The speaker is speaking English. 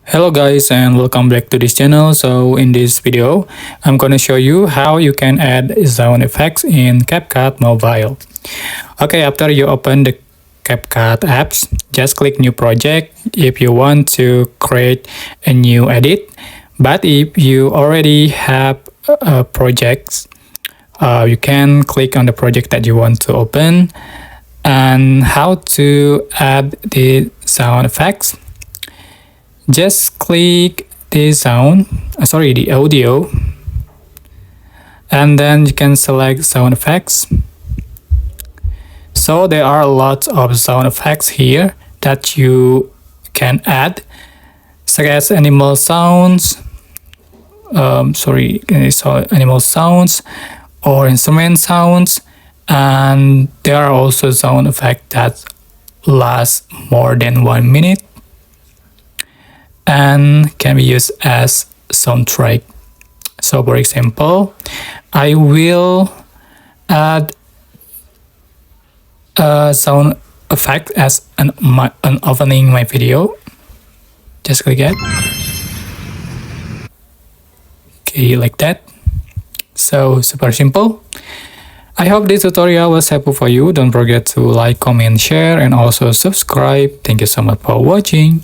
Hello guys and welcome back to this channel. So in this video, I'm gonna show you how you can add sound effects in CapCut Mobile. Okay, after you open the CapCut apps, just click new project if you want to create a new edit. But if you already have projects, you can click on the project that you want to open. And how to add the sound effects. Just click the the audio, and then you can select sound effects. So there are lots of sound effects here that you can add, such as animal sounds, animal sounds or instrument sounds, and there are also sound effects that last more than 1 minute and can be used as soundtrack. So for example, I will add a sound effect as an opening my video. Just click it. Okay, like that. So super simple. I hope this tutorial was helpful for you. Don't forget to like, comment, share, and also subscribe. Thank you so much for watching.